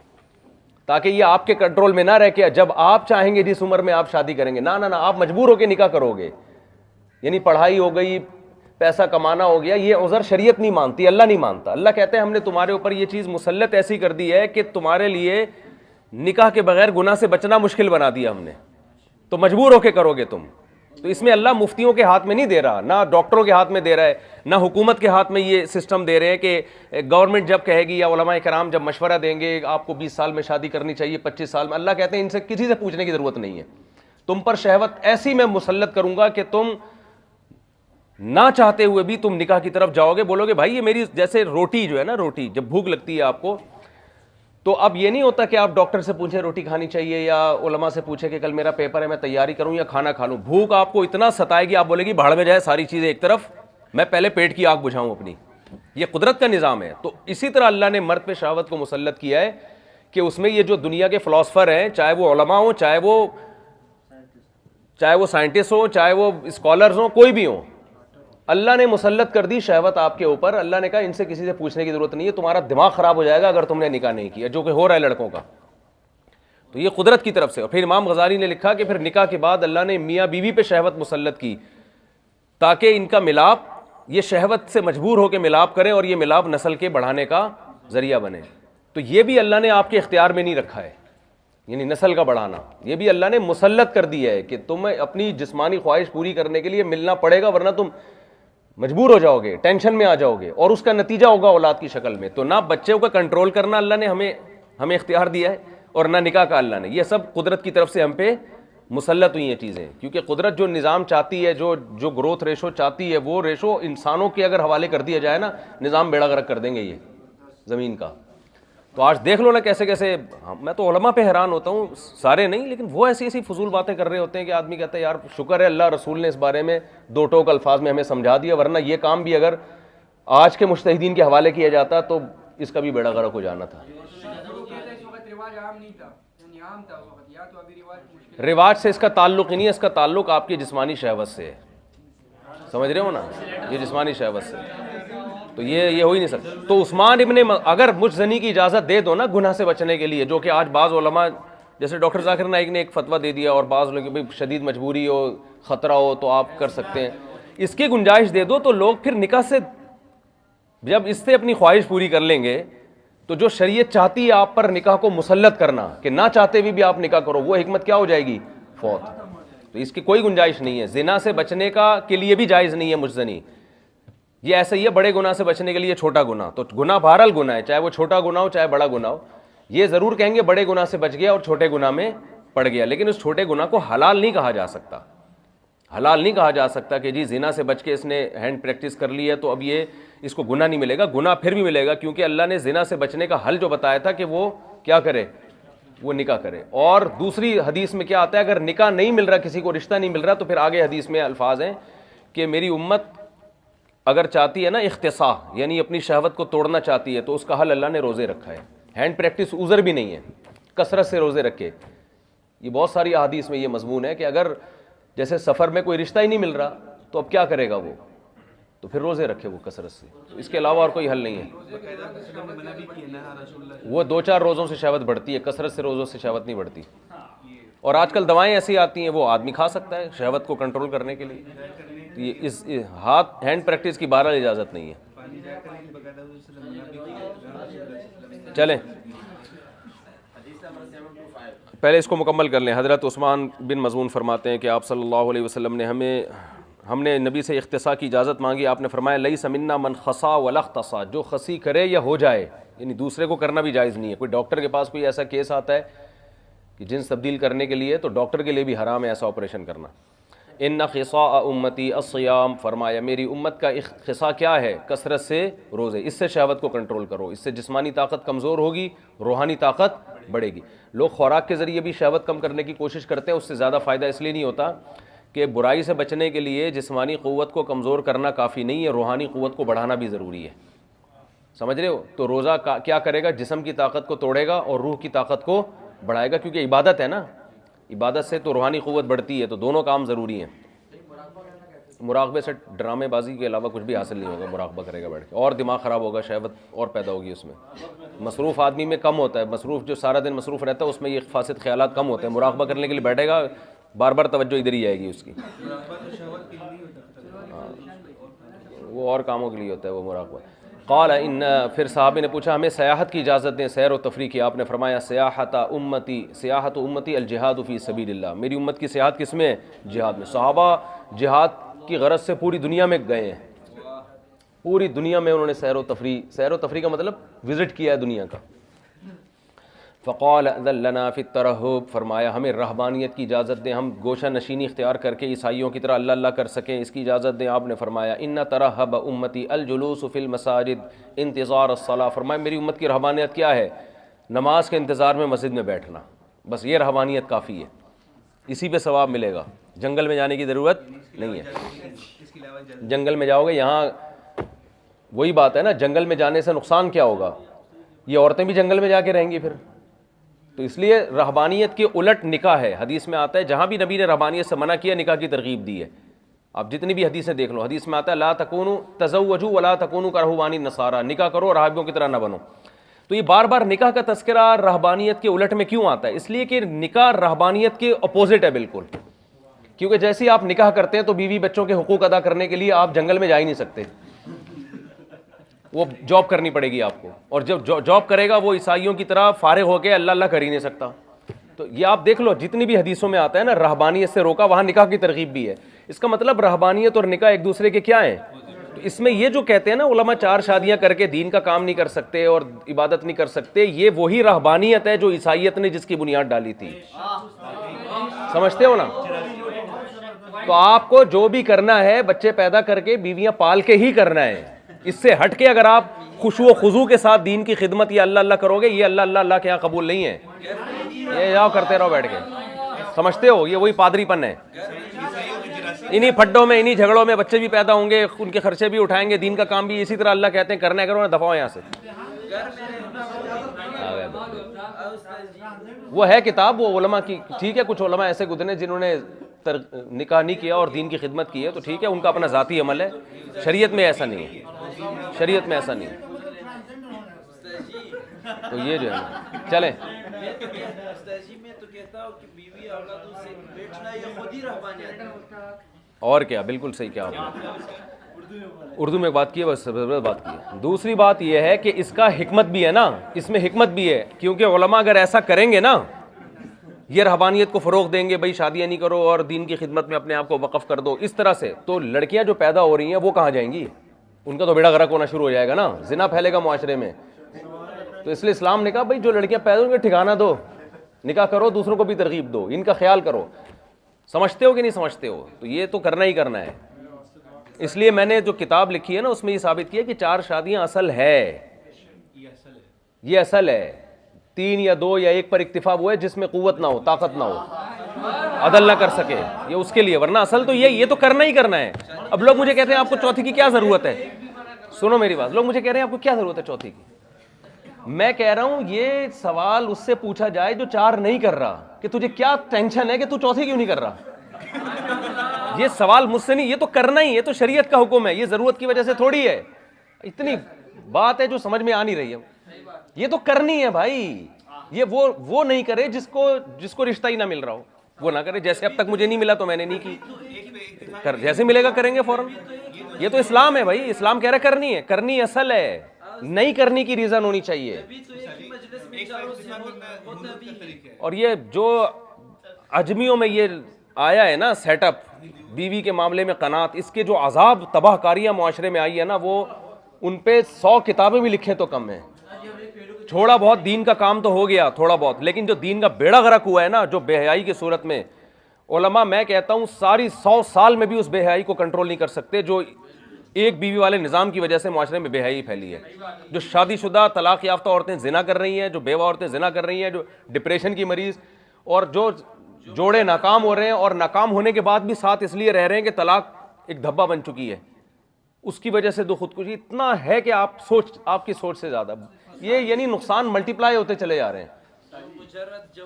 تاکہ یہ آپ کے کنٹرول میں نہ رہ کے جب آپ چاہیں گے جس عمر میں آپ شادی کریں گے، نہ آپ مجبور ہو کے نکاح کرو گے. یعنی پڑھائی ہو گئی، پیسہ کمانا ہو گیا، یہ عذر شریعت نہیں مانتی، اللہ نہیں مانتا. اللہ کہتے ہیں ہم نے تمہارے اوپر یہ چیز مسلط ایسی کر دی ہے کہ تمہارے لیے نکاح کے بغیر گناہ سے بچنا مشکل بنا دیا ہم نے، تو مجبور ہو کے کرو گے تم. تو اس میں اللہ مفتیوں کے ہاتھ میں نہیں دے رہا، نہ ڈاکٹروں کے ہاتھ میں دے رہا ہے، نہ حکومت کے ہاتھ میں یہ سسٹم دے رہے ہیں کہ گورنمنٹ جب کہے گی یا علماء کرام جب مشورہ دیں گے آپ کو 20 سال میں شادی کرنی چاہیے، 25 سال میں. اللہ کہتے ہیں ان سے کسی سے پوچھنے کی ضرورت نہیں ہے، تم پر شہوت ایسی میں مسلط کروں گا کہ تم نہ چاہتے ہوئے بھی تم نکاح کی طرف جاؤ گے. بولو گے بھائی یہ میری، جیسے روٹی جو ہے نا، روٹی جب بھوک لگتی ہے آپ کو، تو اب یہ نہیں ہوتا کہ آپ ڈاکٹر سے پوچھیں روٹی کھانی چاہیے یا علماء سے پوچھیں کہ کل میرا پیپر ہے میں تیاری کروں یا کھانا کھا لوں. بھوک آپ کو اتنا ستائے گی آپ بولے گی بھاڑ میں جائے ساری چیزیں ایک طرف، میں پہلے پیٹ کی آگ بجھاؤں اپنی. یہ قدرت کا نظام ہے. تو اسی طرح اللہ نے مرد پہ شہوت کو مسلط کیا ہے کہ اس میں یہ جو دنیا کے فلاسفر ہیں، چاہے وہ علماء ہوں، چاہے وہ سائنٹسٹ ہوں، چاہے وہ اسکالرز ہوں، کوئی بھی ہوں، اللہ نے مسلط کر دی شہوت آپ کے اوپر. اللہ نے کہا ان سے کسی سے پوچھنے کی ضرورت نہیں ہے، تمہارا دماغ خراب ہو جائے گا اگر تم نے نکاح نہیں کیا، جو کہ ہو رہا ہے لڑکوں کا. تو یہ قدرت کی طرف سے. اور پھر امام غزالی نے لکھا کہ پھر نکاح کے بعد اللہ نے میاں بیوی پہ شہوت مسلط کی تاکہ ان کا ملاپ، یہ شہوت سے مجبور ہو کے ملاپ کریں اور یہ ملاپ نسل کے بڑھانے کا ذریعہ بنے. تو یہ بھی اللہ نے آپ کے اختیار میں نہیں رکھا ہے، یعنی نسل کا بڑھانا یہ بھی اللہ نے مسلط کر دیا ہے کہ تمہیں اپنی جسمانی خواہش پوری کرنے کے لیے ملنا پڑے گا، ورنہ تم مجبور ہو جاؤ گے، ٹینشن میں آ جاؤ گے، اور اس کا نتیجہ ہوگا اولاد کی شکل میں. تو نہ بچوں کا کنٹرول کرنا اللہ نے ہمیں اختیار دیا ہے، اور نہ نکاح کا اللہ نے. یہ سب قدرت کی طرف سے ہم پہ مسلط ہوئی ہیں چیزیں، کیونکہ قدرت جو نظام چاہتی ہے، جو گروتھ ریشو چاہتی ہے، وہ ریشو انسانوں کے اگر حوالے کر دیا جائے نا، نظام بیڑا غرق کر دیں گے یہ زمین کا. تو آج دیکھ لو نا کیسے کیسے، میں تو علماء پہ حیران ہوتا ہوں، سارے نہیں لیکن وہ ایسی فضول باتیں کر رہے ہوتے ہیں کہ آدمی کہتا ہے یار شکر ہے اللہ رسول نے اس بارے میں دو ٹوک الفاظ میں ہمیں سمجھا دیا، ورنہ یہ کام بھی اگر آج کے مجتہدین کے حوالے کیا جاتا تو اس کا بھی بیڑا غرق ہو جانا تھا. رواج سے اس کا تعلق ہی نہیں ہے، اس کا تعلق آپ کی جسمانی شہوت سے ہے. سمجھ رہے ہو نا، یہ جسمانی شہوت سے، تو یہ ہو ہی نہیں سکتا. تو عثمان اگر مجھ زنی کی اجازت دے دو نا گناہ سے بچنے کے لیے، جو کہ آج بعض علماء جیسے ڈاکٹر ذاکر نائک نے ایک فتویٰ دے دیا، اور بعض لوگ شدید مجبوری ہو، خطرہ ہو تو آپ کر سکتے ہیں، اس کی گنجائش دے دو تو لوگ پھر نکاح سے جب اس سے اپنی خواہش پوری کر لیں گے، تو جو شریعت چاہتی ہے آپ پر نکاح کو مسلط کرنا کہ نہ چاہتے بھی آپ نکاح کرو، وہ حکمت کیا ہو جائے گی؟ فوت. تو اس کی کوئی گنجائش نہیں ہے. زنا سے بچنے کے لیے بھی جائز نہیں ہے مجزنی. یہ ایسا ہی ہے بڑے گناہ سے بچنے کے لیے چھوٹا گناہ، تو گناہ بہرحال گناہ ہے، چاہے وہ چھوٹا گناہ ہو چاہے بڑا گناہ ہو. یہ ضرور کہیں گے بڑے گناہ سے بچ گیا اور چھوٹے گناہ میں پڑ گیا، لیکن اس چھوٹے گناہ کو حلال نہیں کہا جا سکتا. حلال نہیں کہا جا سکتا کہ جی زنا سے بچ کے اس نے ہینڈ پریکٹس کر لی ہے تو اب یہ اس کو گناہ نہیں ملے گا. گناہ پھر بھی ملے گا, کیونکہ اللہ نے زنا سے بچنے کا حل جو بتایا تھا کہ وہ کیا کرے, وہ نکاح کرے. اور دوسری حدیث میں کیا آتا ہے, اگر نکاح نہیں مل رہا, کسی کو رشتہ نہیں مل رہا, تو پھر آگے حدیث میں الفاظ ہیں کہ میری امت اگر چاہتی ہے نا اختصاء, یعنی اپنی شہوت کو توڑنا چاہتی ہے, تو اس کا حل اللہ نے روزے رکھا ہے. ہینڈ پریکٹس عذر بھی نہیں ہے, کثرت سے روزے رکھے. یہ بہت ساری احادیث میں یہ مضمون ہے کہ اگر جیسے سفر میں کوئی رشتہ ہی نہیں مل رہا تو اب کیا کرے گا وہ, تو پھر روزے رکھے وہ کثرت سے. اس کے علاوہ اور کوئی حل نہیں ہے. وہ 2-4 روزوں سے شہوت بڑھتی ہے, کثرت سے روزوں سے شہوت نہیں بڑھتی. اور آج کل دوائیں ایسی آتی ہیں وہ آدمی کھا سکتا ہے شہوت کو کنٹرول کرنے کے لیے. یہ اس ہاتھ ہینڈ پریکٹس کی بہرحال اجازت نہیں ہے. چلیں پہلے اس کو مکمل کر لیں. حضرت عثمان بن مظعون فرماتے ہیں کہ آپ صلی اللہ علیہ وسلم نے ہم نے نبی سے اختصاء کی اجازت مانگی. آپ نے فرمایا لیس منا من خصا ولا اختصا, جو خصی کرے یا ہو جائے, یعنی دوسرے کو کرنا بھی جائز نہیں ہے. کوئی ڈاکٹر کے پاس کوئی ایسا کیس آتا ہے کہ جنس تبدیل کرنے کے لیے, تو ڈاکٹر کے لیے بھی حرام ہے ایسا آپریشن کرنا. ان خصاء امتی الصیام, فرمایا میری امت کا خصا کیا ہے, کثرت سے روزے. اس سے شہوت کو کنٹرول کرو, اس سے جسمانی طاقت کمزور ہوگی, روحانی طاقت بڑھے گی. لوگ خوراک کے ذریعے بھی شہوت کم کرنے کی کوشش کرتے ہیں, اس سے زیادہ فائدہ اس لیے نہیں ہوتا کہ برائی سے بچنے کے لیے جسمانی قوت کو کمزور کرنا کافی نہیں ہے, روحانی قوت کو بڑھانا بھی ضروری ہے. سمجھ رہے ہو؟ تو روزہ کیا کرے گا, جسم کی طاقت کو توڑے گا اور روح کی طاقت کو بڑھائے گا, کیونکہ عبادت ہے نا, عبادت سے تو روحانی قوت بڑھتی ہے, تو دونوں کام ضروری ہیں. مراقبے سے ڈرامے بازی کے علاوہ کچھ بھی حاصل نہیں ہوگا. مراقبہ کرے گا بیٹھ کے, اور دماغ خراب ہوگا, شہوت اور پیدا ہوگی اس میں. مصروف آدمی میں کم ہوتا ہے, مصروف جو سارا دن مصروف رہتا ہے اس میں یہ فاسد خیالات کم ہوتے ہیں. مراقبہ کرنے کے لیے بیٹھے گا, بار بار توجہ ادھر ہی جائے گی اس کی. وہ اور کاموں کے لیے ہوتا ہے وہ مراقبہ. قال ان, پھر صحابی نے پوچھا ہمیں سیاحت کی اجازت دیں, سیر و تفریح کی. آپ نے فرمایا سیاحت امتی الجہاد فی سبیل اللہ, میری امت کی سیاحت کس میں ہے, جہاد میں. صحابہ جہاد کی غرض سے پوری دنیا میں گئے ہیں, پوری دنیا میں انہوں نے سیر و تفریح کا مطلب وزٹ کیا ہے دنیا کا. فقال اذن لنا فی الترہب, فرمایا ہمیں رہبانیت کی اجازت دیں, ہم گوشہ نشینی اختیار کر کے عیسائیوں کی طرح اللہ اللہ کر سکیں, اس کی اجازت دیں. آپ نے فرمایا ان ترہب امتی الجلوس فی المساجد انتظار الصلاۃ, فرمایا میری امت کی رہبانیت کیا ہے, نماز کے انتظار میں مسجد میں بیٹھنا. بس یہ رہبانیت کافی ہے, اسی پہ ثواب ملے گا, جنگل میں جانے کی ضرورت نہیں ہے. جنگل میں جاؤ گے, یہاں وہی بات ہے نا, جنگل میں جانے سے نقصان کیا ہوگا, یہ عورتیں بھی جنگل میں جا کے رہیں گی پھر. تو اس لیے رہبانیت کے الٹ نکاح ہے. حدیث میں آتا ہے جہاں بھی نبی نے رہبانیت سے منع کیا, نکاح کی ترغیب دی ہے. آپ جتنی بھی حدیثیں دیکھ لو, حدیث میں آتا ہے لا تکونوا تزوجوا ولا تکونوا کرہبانی النصارى, نکاح کرو راہبیوں کی طرح نہ بنو. تو یہ بار بار نکاح کا تذکرہ رہبانیت کے الٹ میں کیوں آتا ہے, اس لیے کہ نکاح رہبانیت کے اپوزٹ ہے بالکل. کیونکہ جیسے ہی آپ نکاح کرتے ہیں تو بیوی بچوں کے حقوق ادا کرنے کے لیے آپ جنگل میں جا ہی نہیں سکتے, وہ جاب کرنی پڑے گی آپ کو, اور جب جاب کرے گا وہ عیسائیوں کی طرح فارغ ہو کے اللہ اللہ کر ہی نہیں سکتا. تو یہ آپ دیکھ لو جتنی بھی حدیثوں میں آتا ہے نا رہبانیت سے روکا, وہاں نکاح کی ترغیب بھی ہے. اس کا مطلب رہبانیت اور نکاح ایک دوسرے کے کیا ہیں. تو اس میں یہ جو کہتے ہیں نا علماء 4 شادیاں کر کے دین کا کام نہیں کر سکتے اور عبادت نہیں کر سکتے, یہ وہی رہبانیت ہے جو عیسائیت نے جس کی بنیاد ڈالی تھی. سمجھتے ہو نا؟ تو آپ کو جو بھی کرنا ہے بچے پیدا کر کے بیویاں پال کے ہی کرنا ہے. اس سے ہٹ کے اگر آپ خشوع و خضوع کے ساتھ دین کی خدمت یا اللہ اللہ کرو گے, یہ اللہ اللہ اللہ کے یہاں قبول نہیں ہے. یہ جاؤ کرتے رہو بیٹھ کے, سمجھتے ہو, یہ وہی پادری پن ہے. انہی پھڈوں میں انہی جھگڑوں میں بچے بھی پیدا ہوں گے, ان کے خرچے بھی اٹھائیں گے, دین کا کام بھی اسی طرح اللہ کہتے ہیں کرنا ہے, کرو نا, دفعہ یہاں سے. وہ ہے کتاب, وہ علماء کی, ٹھیک ہے, کچھ علماء ایسے گزرے جنہوں نے نکاح نہیں کیا اور دین کی خدمت کی ہے, تو ٹھیک ہے, ان کا اپنا ذاتی عمل ہے. شریعت میں ایسا نہیں ہے, شریعت میں ایسا نہیں ہے. تو یہ جو ہے چلیں, اور کیا, بالکل صحیح کیا آپ نے. اردو میں بات کی ہے, بس بات کی ہے. دوسری بات یہ ہے کہ اس کا حکمت بھی ہے نا, اس میں حکمت بھی ہے, کیونکہ علماء اگر ایسا کریں گے نا, یہ رہبانیت کو فروغ دیں گے, بھائی شادیاں نہیں کرو اور دین کی خدمت میں اپنے آپ کو وقف کر دو اس طرح سے, تو لڑکیاں جو پیدا ہو رہی ہیں وہ کہاں جائیں گی, ان کا تو بیڑا غرق ہونا شروع ہو جائے گا نا, زنا پھیلے گا معاشرے میں. تو اس لیے اسلام نے کہا بھائی جو لڑکیاں پیدا ہوں گے ٹھکانہ دو, نکاح کرو, دوسروں کو بھی ترغیب دو, ان کا خیال کرو. سمجھتے ہو کہ نہیں سمجھتے ہو؟ تو یہ تو کرنا ہی کرنا ہے. اس لیے میں نے جو کتاب لکھی ہے نا اس میں یہ ثابت کیا کہ 4 شادیاں اصل ہے, یہ اصل ہے. 3 یا 2 یا 1 پر اکتفا ہوا ہے جس میں قوت نہ ہو, طاقت نہ ہو, عدل نہ کر سکے, یہ اس کے لیے, ورنہ اصل تو یہ تو کرنا ہی کرنا ہے. اب لوگ مجھے کہتے ہیں آپ کو چوتھی کی کیا ضرورت ہے؟ سنو میری بات, لوگ مجھے کہہ رہے ہیں آپ کو کیا ضرورت ہے چوتھی کی. میں کہہ رہا ہوں یہ سوال اس سے پوچھا جائے جو 4 نہیں کر رہا کہ تجھے کیا ٹینشن ہے کہ تو چوتھی کیوں نہیں کر رہا. یہ سوال مجھ سے نہیں, یہ تو کرنا ہی ہے, تو شریعت کا حکم ہے, یہ ضرورت کی وجہ سے تھوڑی ہے. اتنی بات ہے جو سمجھ میں آ نہیں رہی ہے, یہ تو کرنی ہے بھائی. یہ وہ نہیں کرے جس کو رشتہ ہی نہ مل رہا ہو, وہ نہ کرے. جیسے اب تک مجھے نہیں ملا تو میں نے نہیں کی, جیسے ملے گا کریں گے فوراً. یہ تو اسلام ہے بھائی, اسلام کہہ رہا کرنی ہے, کرنی اصل ہے, نہیں کرنے کی ریزن ہونی چاہیے. اور یہ جو اجمیوں میں یہ آیا ہے نا سیٹ اپ بیوی کے معاملے میں قناعت, اس کے جو عذاب تباہ کاریاں معاشرے میں آئی ہے نا, وہ ان پہ 100 کتابیں بھی لکھیں تو کم ہیں. تھوڑا بہت دین کا کام تو ہو گیا تھوڑا بہت, لیکن جو دین کا بیڑا غرق ہوا ہے نا, جو بے حیائی کی صورت میں, علماء میں کہتا ہوں ساری 100 سال میں بھی اس بے حیائی کو کنٹرول نہیں کر سکتے جو ایک بیوی والے نظام کی وجہ سے معاشرے میں بے حیائی پھیلی ہے. جو شادی شدہ طلاق یافتہ عورتیں زنا کر رہی ہیں, جو بیوہ عورتیں زنا کر رہی ہیں, جو ڈپریشن کی مریض, اور جو جوڑے ناکام ہو رہے ہیں, اور ناکام ہونے کے بعد بھی ساتھ اس لیے رہ رہے ہیں کہ طلاق ایک دھبا بن چکی ہے, اس کی وجہ سے خودکشی اتنا ہے کہ آپ کی سوچ سے زیادہ یہ یعنی نقصان ملٹی پلائی ہوتے چلے جا رہے ہیں.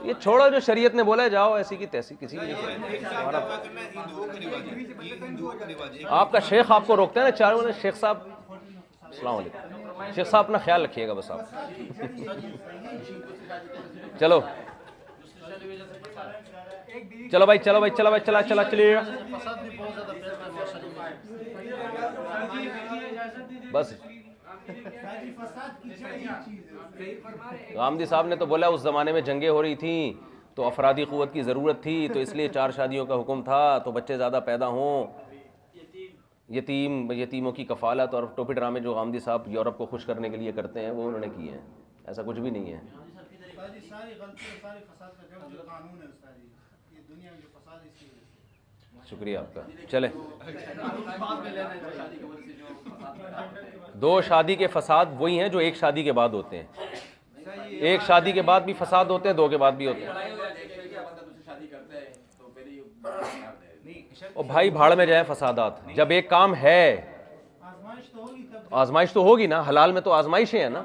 یہ چھوڑو جو شریعت نے بولا ہے, جاؤ ایسی کی تیسی, کسی کی آپ کا شیخ آپ کو روکتے ہیں نا چاروں نے. شیخ صاحب السلام علیکم, شیخ صاحب اپنا خیال رکھیے گا بس آپ. چلو چلو بھائی, چلو بھائی, چلو بھائی, چلا چلیے بس. غامدی صاحب نے تو بولا اس زمانے میں جنگیں ہو رہی تھیں تو افرادی قوت کی ضرورت تھی, تو اس لیے 4 شادیوں کا حکم تھا تو بچے زیادہ پیدا ہوں. یتیموں کی کفالت اور ٹوپی ڈرامے جو غامدی صاحب یورپ کو خوش کرنے کے لیے کرتے ہیں وہ انہوں نے کیے ہیں. ایسا کچھ بھی نہیں ہے. شکریہ آپ کا. چلے 2 شادی کے فساد وہی ہیں جو 1 شادی کے بعد ہوتے ہیں. 1 شادی کے بعد بھی فساد ہوتے ہیں, 2 کے بعد بھی ہوتے ہیں. اور بھائی بھاڑ میں جائیں فسادات. جب ایک کام ہے آزمائش تو ہوگی نا, حلال میں تو آزمائشیں ہیں نا.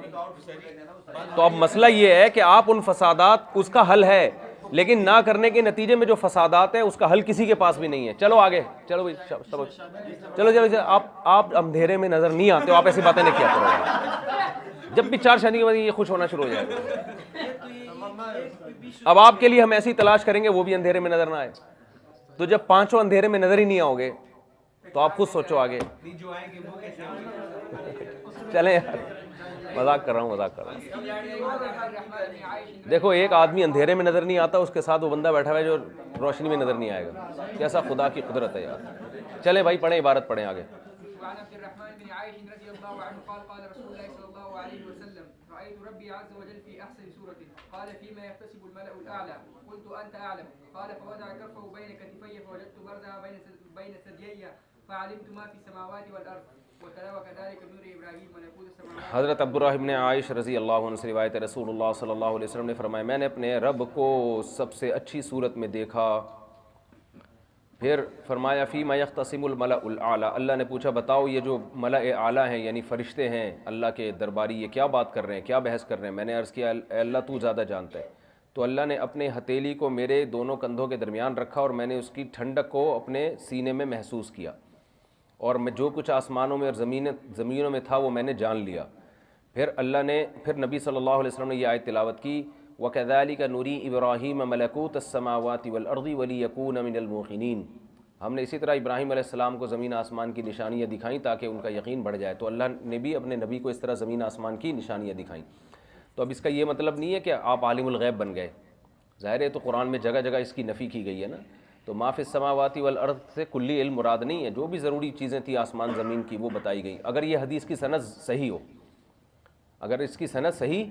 تو اب مسئلہ یہ ہے کہ آپ ان فسادات, اس کا حل ہے, لیکن نہ کرنے کے نتیجے میں جو فسادات ہیں اس کا حل کسی کے پاس بھی نہیں ہے. چلو آگے چلو بھائی, چلو چلو آپ اندھیرے میں نظر نہیں آتے ہو, آپ ایسی باتیں نہیں کیا کرو. جب بھی 4 شادی کے بعد یہ خوش ہونا شروع ہو جائے گا. اب آپ کے لیے ہم ایسی تلاش کریں گے وہ بھی اندھیرے میں نظر نہ آئے. تو جب 5 اندھیرے میں نظر ہی نہیں آؤ گے تو آپ خود سوچو آگے. چلیں یار, مذاق کر رہا ہوں. دیکھو ایک آدمی اندھیرے میں نظر نہیں آتا, اس کے ساتھ وہ بندہ بیٹھا ہوا ہے جو روشنی میں نظر نہیں آئے گا. کیسا خدا کی قدرت ہے یار. چلیں بھائی پڑھیں, عبارت پڑھیں آگے. حضرت عبدالرحمن بن عائش رضی اللہ عنہ سے روایت ہے, رسول اللہ صلی اللہ علیہ وسلم نے فرمایا میں نے اپنے رب کو سب سے اچھی صورت میں دیکھا. پھر فرمایا فیما یختصم الملأ الاعلی, اللہ نے پوچھا بتاؤ یہ جو ملأ اعلیٰ ہیں یعنی فرشتے ہیں اللہ کے درباری, یہ کیا بات کر رہے ہیں, کیا بحث کر رہے ہیں. میں نے عرض کیا اے اللہ تو زیادہ جانتا ہے. تو اللہ نے اپنے ہتھیلی کو میرے دونوں کندھوں کے درمیان رکھا اور میں نے اس کی ٹھنڈک کو اپنے سینے میں محسوس کیا, اور میں جو کچھ آسمانوں میں اور زمینوں میں تھا وہ میں نے جان لیا. پھر نبی صلی اللہ علیہ وسلم نے یہ آیت تلاوت کی وَكَذَلِكَ نُرِي إِبْرَاهِيمَ مَلَكُوتَ السَّمَاوَاتِ وَالْأَرْضِ وَلِيَكُونَ مِنَ الْمُوقِنِينَ. ہم نے اسی طرح ابراہیم علیہ السلام کو زمین آسمان کی نشانیاں دکھائیں تاکہ ان کا یقین بڑھ جائے. تو اللہ نے بھی اپنے نبی کو اس طرح زمین آسمان کی نشانیاں دکھائیں. تو اب اس کا یہ مطلب نہیں ہے کہ آپ عالم الغیب بن گئے. ظاہر ہے تو قرآن میں جگہ جگہ اس کی نفی کی گئی ہے نا. تو ما فی السماوات والارض سے کلی علم مراد نہیں ہے, جو بھی ضروری چیزیں تھیں آسمان زمین کی وہ بتائی گئیں. اگر یہ حدیث کی سند صحیح ہو, اگر اس کی سند صحیح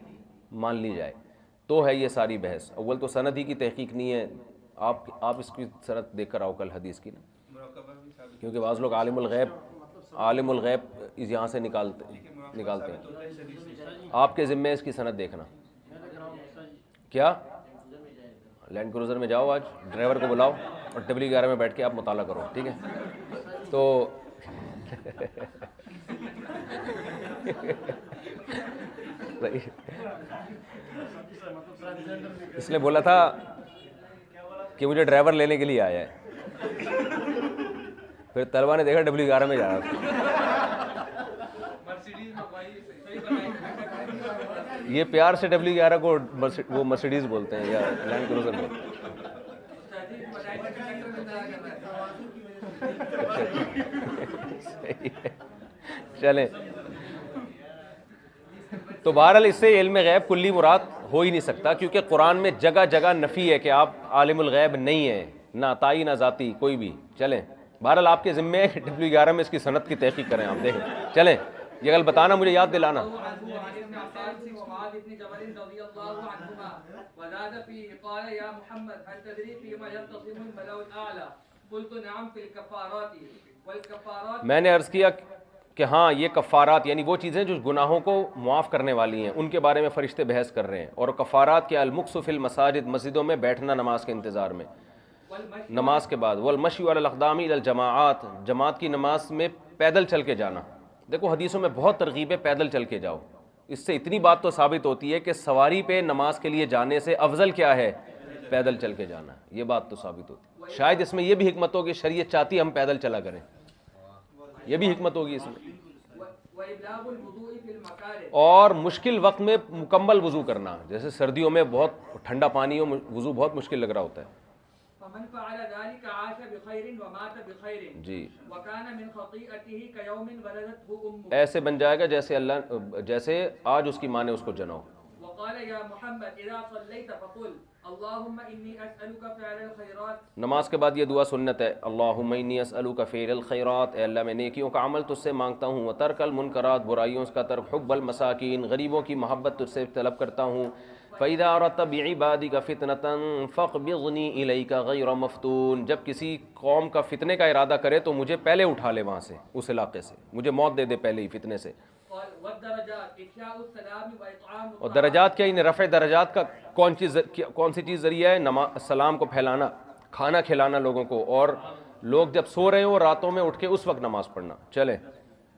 مان لی جائے تو ہے یہ ساری بحث. اول تو سند ہی کی تحقیق نہیں ہے, آپ اس کی سند دیکھ کر آؤ کل حدیث کی نا، کیونکہ بعض لوگ عالم الغیب یہاں سے نکالتے ہیں. آپ کے ذمے اس کی سند دیکھنا. کیا لینڈ کروزر میں جاؤ، آج ڈرائیور کو بلاؤ اور W11 میں بیٹھ کے آپ مطالعہ کرو، ٹھیک ہے؟ تو اس نے بولا تھا کہ مجھے ڈرائیور لینے کے لیے آیا ہے، پھر طلبہ نے دیکھا W11 میں جا رہا تھا. یہ پیار سے W11 کو وہ مرسیڈیز بولتے ہیں یا لینڈ کروزر بولتے ہیں. چلیں، تو بہرحال اس سے علم غیب کلی مراد ہو ہی نہیں سکتا، کیونکہ قرآن میں جگہ جگہ نفی ہے کہ آپ عالم الغیب نہیں ہیں، نہ عطائی نہ ذاتی کوئی بھی. چلیں، بہرحال آپ کے ذمے ہے W11 میں اس کی سند کی تحقیق کریں. آپ دیکھیں، چلیں یہ گل بتانا، مجھے یاد دلانا. میں نے عرض کیا کہ ہاں یہ کفارات یعنی وہ چیزیں جو گناہوں کو معاف کرنے والی ہیں، ان کے بارے میں فرشتے بحث کر رہے ہیں. اور کفارات کے المکث فی المساجد، مسجدوں میں بیٹھنا نماز کے انتظار میں، نماز کے بعد. والمشی علی الاقدام الی الجماعات، جماعت کی نماز میں پیدل چل کے جانا. دیکھو حدیثوں میں بہت ترغیب ہے پیدل چل کے جاؤ. اس سے اتنی بات تو ثابت ہوتی ہے کہ سواری پہ نماز کے لیے جانے سے افضل کیا ہے؟ پیدل چل کے جانا. یہ بات تو ثابت ہوتی ہے. شاید اس میں یہ بھی حکمت ہوگی، شریعت چاہتی ہم پیدل چلا کریں، یہ بھی حکمت ہوگی اس میں. اور مشکل وقت میں مکمل وضو کرنا، جیسے سردیوں میں بہت ٹھنڈا پانی ہو، وضو بہت مشکل لگ رہا ہوتا ہے. فمن فعل ذلك عاش بخير ومات بخير جی، وكان من خطيئته كيوم ولدته امه، ایسے بن جائے گا جیسے آج اس کی ماں نے اس کو جنا ہو. وقال يا محمد اذا صليت فقل اللهم اني اسالك فعل الخيرات. نماز کے بعد یہ دعا سنت ہے، اللہم انی اسألک فعل الخیرات، اے اللہ میں نیکیوں کا عمل تجھ سے مانگتا ہوں، وترک المنکرات، برائیوں کا ترک، حب المساکین، غریبوں کی محبت تجھ سے طلب کرتا ہوں. فَإِذَا أَرَدْتَ بِعِبَادِكَ فِتْنَةً فَاقْبِضْنِي إِلَيْكَ غَيْرَ مَفْتُونٍ. جب کسی قوم کا فتنے کا ارادہ کرے تو مجھے پہلے اٹھا لے وہاں سے، اس علاقے سے، مجھے موت دے دے پہلے ہی فتنے سے. اور درجات کیا؟ انہیں رفع درجات کا کون سی چیز ذریعہ ہے؟ سلام کو پھیلانا، کھانا کھلانا لوگوں کو، اور لوگ جب سو رہے ہوں راتوں میں اٹھ کے اس وقت نماز پڑھنا. چلیں،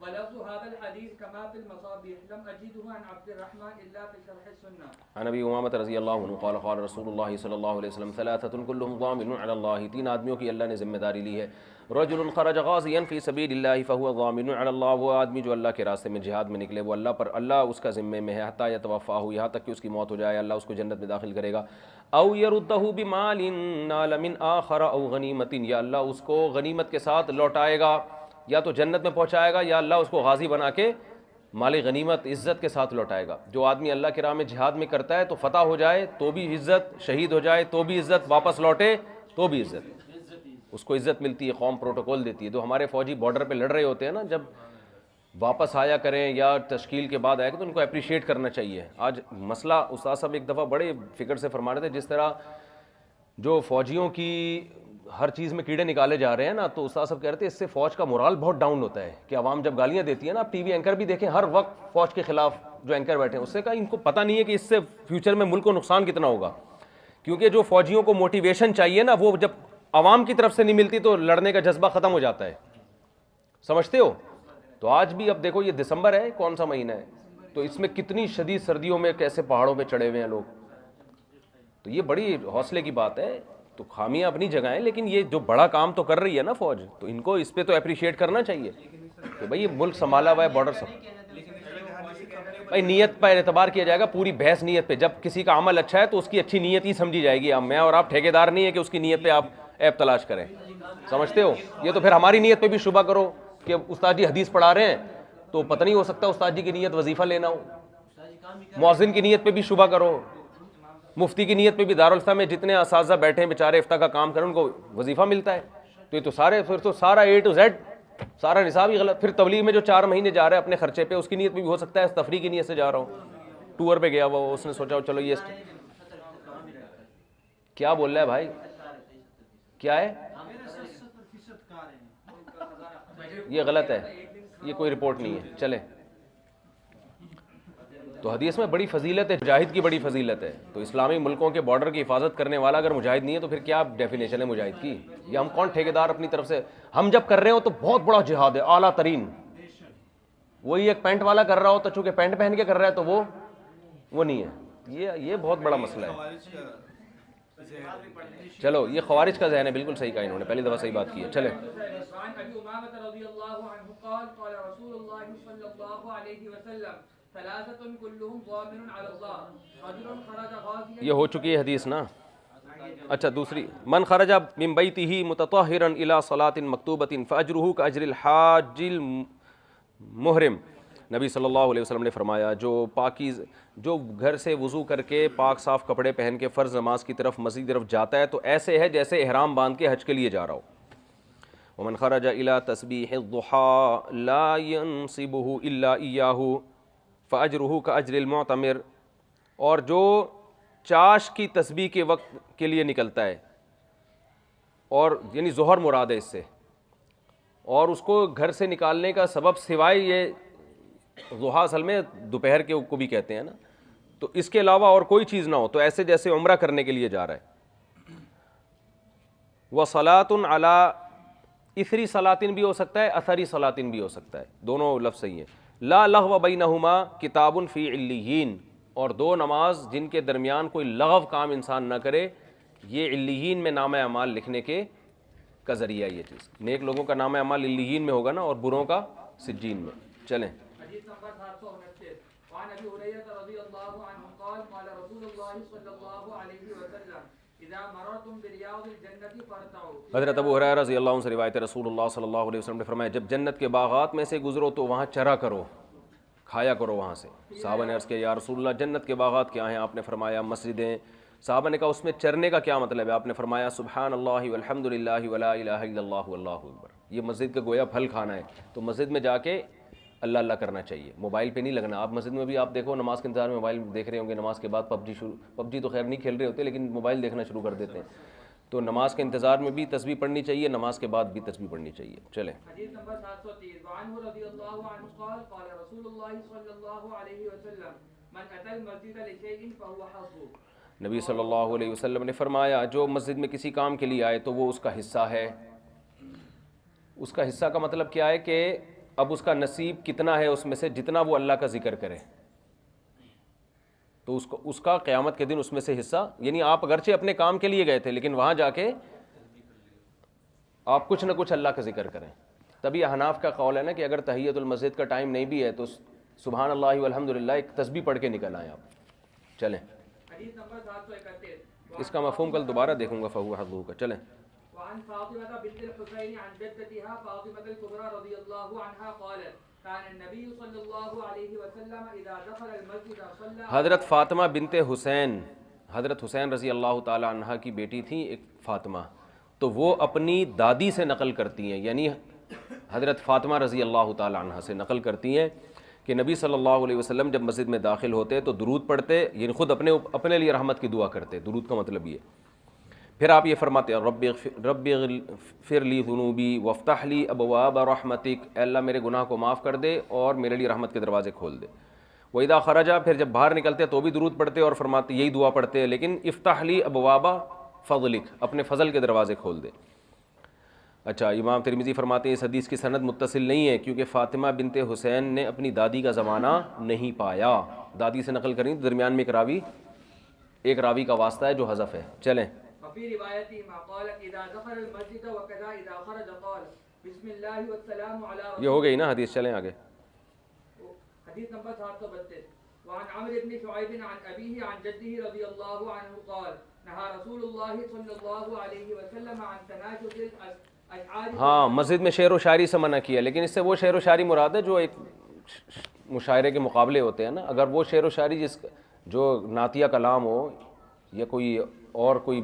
ولفظ هذا الحديث كما في المصابيح لم أجده عن عبد الرحمن إلا في شرح السنة. عن ابی امامہ رضی اللہ عنہ قال قال رسول اللہ صلی اللہ علیہ وسلم ثلاثۃ کلهم ضامن علی اللہ. تین آدمیوں کی اللہ نے ذمہ داری لی ہے. رجل خرج غازیا فی سبیل اللہ فهو ضامن علی اللہ. وہ آدمی جو اللہ کے راستے میں جہاد میں نکلے وہ اللہ اس کا ذمے میں ہے، حتی یتوفاہ، یہاں تک کہ اس کی موت ہو جائے، اللہ اس کو جنت میں داخل کرے گا. او یردہ بمال نال من آخر او غنیمت، یا اللہ اس کو غنیمت کے ساتھ لوٹائے گا، یا تو جنت میں پہنچائے گا، یا اللہ اس کو غازی بنا کے مال غنیمت عزت کے ساتھ لوٹائے گا. جو آدمی اللہ کی راہ میں جہاد میں کرتا ہے تو فتح ہو جائے تو بھی عزت، شہید ہو جائے تو بھی عزت، واپس لوٹے تو بھی عزت، اس کو عزت ملتی ہے، قوم پروٹوکول دیتی ہے. تو ہمارے فوجی بارڈر پہ لڑ رہے ہوتے ہیں نا، جب واپس آیا کریں یا تشکیل کے بعد آیا کریں تو ان کو اپریشیٹ کرنا چاہیے. آج مسئلہ استاد صاحب ایک دفعہ بڑے فکر سے فرما رہے تھے، جس طرح جو فوجیوں کی ہر چیز میں کیڑے نکالے جا رہے ہیں نا، تو استاد صاحب کہہ رہے تھے اس سے فوج کا مورال بہت ڈاؤن ہوتا ہے. کہ عوام جب گالیاں دیتی ہے نا، آپ ٹی وی اینکر بھی دیکھیں، ہر وقت فوج کے خلاف جو اینکر بیٹھے ہیں، اس سے کہا ان کو پتہ نہیں ہے کہ اس سے فیوچر میں ملک کو نقصان کتنا ہوگا. کیونکہ جو فوجیوں کو موٹیویشن چاہیے نا، وہ جب عوام کی طرف سے نہیں ملتی تو لڑنے کا جذبہ ختم ہو جاتا ہے. سمجھتے ہو؟ تو آج بھی اب دیکھو یہ دسمبر ہے، کون سا مہینہ ہے، تو اس میں کتنی شدید سردیوں میں کیسے پہاڑوں پہ چڑھے ہوئے ہیں لوگ. تو یہ بڑی حوصلے کی بات ہے. تو خامیاں اپنی جگہ ہیں، لیکن یہ جو بڑا کام تو کر رہی ہے نا فوج، تو ان کو اس پہ تو اپریشیٹ کرنا چاہیے کہ بھائی یہ ملک سنبھالا ہوا ہے، بارڈر سب. بھائی نیت پر اعتبار کیا جائے گا، پوری بحث نیت پہ. جب کسی کا عمل اچھا ہے تو اس کی اچھی نیت ہی سمجھی جائے گی. اب میں اور آپ ٹھیکیدار نہیں ہے کہ اس کی نیت پہ آپ عیب تلاش کریں. سمجھتے ہو؟ یہ تو پھر ہماری نیت پہ بھی شبہ کرو کہ استاد جی حدیث پڑھا رہے ہیں تو پتہ نہیں ہو سکتا استاد جی کی نیت وظیفہ لینا ہو. مؤذن کی نیت پہ بھی شبہ کرو، مفتی کی نیت پہ بھی. دارالفتہ میں جتنے اساتذہ بیٹھے ہیں بیچارے افتاء کا کام کریں، ان کو وظیفہ ملتا ہے. تو یہ تو سارے پھر تو سارا A to Z سارا نصاب ہی غلط. پھر تبلیغ میں جو 4 مہینے جا رہا ہے اپنے خرچے پہ، اس کی نیت پہ بھی ہو سکتا ہے تفریح کی نیت سے جا رہا ہوں، ٹور پہ گیا ہوا، اس نے سوچا چلو یہ کیا بول رہا ہے بھائی. کیا ہے؟ یہ غلط ہے، یہ کوئی رپورٹ نہیں ہے. چلے تو حدیث میں بڑی فضیلت ہے، مجاہد کی بڑی فضیلت ہے. تو اسلامی ملکوں کے بارڈر کی حفاظت کرنے والا اگر مجاہد نہیں ہے تو پھر کیا ڈیفینیشن ہے مجاہد کی؟ یہ ہم کون ٹھیکیدار اپنی طرف سے؟ ہم جب کر رہے ہو تو بہت بڑا جہاد ہے، اعلیٰ ترین. وہی ایک پینٹ والا کر رہا ہو تو چونکہ پینٹ پہن کے کر رہا ہے تو وہ نہیں ہے. یہ بہت بڑا مسئلہ ہے. چلو یہ خوارج کا ذہن ہے، بالکل صحیح کہا انہوں نے، پہلی دفعہ صحیح بات کی ہے. چلے عن ابي امامه رضي الله عنه قال قال رسول الله صلى الله عليه وسلم ثلاثه كلهم ضامن على الله رجل خرج غازيا. یہ ہو چکی ہے حدیث نا. اچھا دوسری، من خرج من بیتہ متطہرا الی صلاۃ مکتوبۃ فاجرہ کاجر الحاج المحرم. نبی صلی اللہ علیہ وسلم نے فرمایا جو گھر سے وضو کر کے پاک صاف کپڑے پہن کے فرض نماز کی طرف مسجد کی طرف جاتا ہے تو ایسے ہے جیسے احرام باندھ کے حج کے لیے جا رہا ہو. ومن خرج الى تسبیح الضحى لا ينصبه الا اياه فاجره كاجر المعتمر. اور جو چاش کی تسبیح کے وقت کے لیے نکلتا ہے، اور یعنی ظہر مراد ہے اس سے، اور اس کو گھر سے نکالنے کا سبب سوائے یہ ضحیٰ اصل میں دوپہر کے کو بھی کہتے ہیں نا، تو اس کے علاوہ اور کوئی چیز نہ ہو تو ایسے جیسے عمرہ کرنے کے لیے جا رہا ہے. وصلاۃ علی اثری صلاطن بھی ہو سکتا ہے، اثری صلاطن بھی ہو سکتا ہے، دونوں لفظ صحیح ہیں. لا لغو بینہما کتاب فی علیین. اور دو نماز جن کے درمیان کوئی لغو کام انسان نہ کرے، یہ علیین میں نام اعمال لکھنے کے کا ذریعہ. یہ چیز نیک لوگوں کا نام اعمال علیین میں ہوگا نا، اور بروں کا سجین میں. چلیں حدیث نمبر 729 وعن ابي هريره رضي الله عنه قال قال رسول الله صلى الله عليه وسلم اذا مررتم برياض الجنه فارتعوا. حضرت ابو ہریرہ رضی اللہ عنہ سے روایت ہے، رسول اللہ صلی اللہ علیہ وسلم نے فرمایا جب جنت کے باغات میں سے گزرو تو وہاں چرا کرو، کھایا کرو وہاں سے. صحابہ نے عرض کیا یا رسول اللہ جنت کے باغات کیا ہیں؟ آپ نے فرمایا مسجدیں. صحابہ نے کہا اس میں چرنے کا کیا مطلب ہے؟ آپ نے فرمایا سبحان اللہ والحمد للہ ولا الہ الا اللہ واللہ اکبر. یہ مسجد کا گویا پھل کھانا ہے. تو مسجد میں جا کے اللہ اللہ کرنا چاہیے، موبائل پہ نہیں لگنا. آپ مسجد میں بھی آپ دیکھو نماز کے انتظار میں موبائل دیکھ رہے ہوں گے، نماز کے بعد پب جی تو خیر نہیں کھیل رہے ہوتے لیکن موبائل دیکھنا شروع کر دیتے ہیں. تو نماز کے انتظار میں بھی تسبیح پڑھنی چاہیے، نماز کے بعد بھی تسبیح پڑھنی چاہیے. چلیں حدیث نمبر 730 وعنہ رضی اللہ عنہ قال قال رسول اللہ صلی اللہ علیہ وسلم من اتى المسجد لشيء فهو حظه. نبی صلی اللہ علیہ وسلم نے فرمایا جو مسجد میں کسی کام کے لیے آئے تو وہ اس کا حصہ ہے. اس کا حصہ کا مطلب کیا ہے کہ اب اس کا نصیب کتنا ہے اس میں سے جتنا وہ اللہ کا ذکر کرے، تو اس کا قیامت کے دن اس میں سے حصہ، یعنی آپ اگرچہ اپنے کام کے لیے گئے تھے لیکن وہاں جا کے آپ کچھ نہ کچھ اللہ کا ذکر کریں. تبھی احناف کا قول ہے نا کہ اگر تحیۃ المسجد کا ٹائم نہیں بھی ہے تو سبحان اللہ والحمد للہ ایک تسبیح پڑھ کے نکل آئیں آپ. چلیں حدیث نمبر 731 اس کا مفہوم کل دوبارہ دیکھوں گا فہو حظہ کا. چلیں وعن فاطمة بنت الحسين عن جدتها فاطمة الكبرى رضي الله عنها قالت كان النبي صلى الله عليه وسلم إذا دخل المسجد صلى. حضرت فاطمہ بنت حسین، حضرت حسین رضی اللہ تعالی عنہ کی بیٹی تھیں ایک فاطمہ، تو وہ اپنی دادی سے نقل کرتی ہیں، یعنی حضرت فاطمہ رضی اللہ تعالی عنہ سے نقل کرتی ہیں کہ نبی صلی اللہ علیہ وسلم جب مسجد میں داخل ہوتے تو درود پڑھتے، یعنی خود اپنے لیے رحمت کی دعا کرتے. درود کا مطلب یہ. پھر آپ یہ فرماتے ہیں رب اغفر لی ذنوبی وافتح لی ابواب رحمتک، اے اللہ میرے گناہ کو معاف کر دے اور میرے لیے رحمت کے دروازے کھول دے. وَإِذَا خَرَجَ، پھر جب باہر نکلتے تو بھی درود پڑھتے اور فرماتے یہی دعا پڑھتے، لیکن افتح لی ابواب فضلک، اپنے فضل کے دروازے کھول دے. اچھا امام ترمذی فرماتے ہیں اس حدیث کی سند متصل نہیں ہے کیونکہ فاطمہ بنت حسین نے اپنی دادی کا زمانہ نہیں پایا. دادی سے نقل کریں تو درمیان میں ایک راوی کا واسطہ ہے جو حذف ہے. چلیں وفي روايتهما قالت إذا دخل المسجد وكذا إذا خرج قال بسم الله والسلام على رسول. یہ ہو گئی نا حدیث. چلیں آگے. حدیث نمبر 732 وعن عمرو بن شعيب عن أبيه عن جده رضي الله عنه قال نهى رسول الله صلى الله عليه وسلم عن تناشد الأشعار. ہاں مسجد میں شعر و شاعری سے منع کیا، لیکن اس سے وہ شعر و شاعری مراد ہے جو ایک مشاعرے کے مقابلے ہوتے ہیں نا. اگر وہ شعر و شاعری جو نعتیہ کلام ہو یا کوئی اور کوئی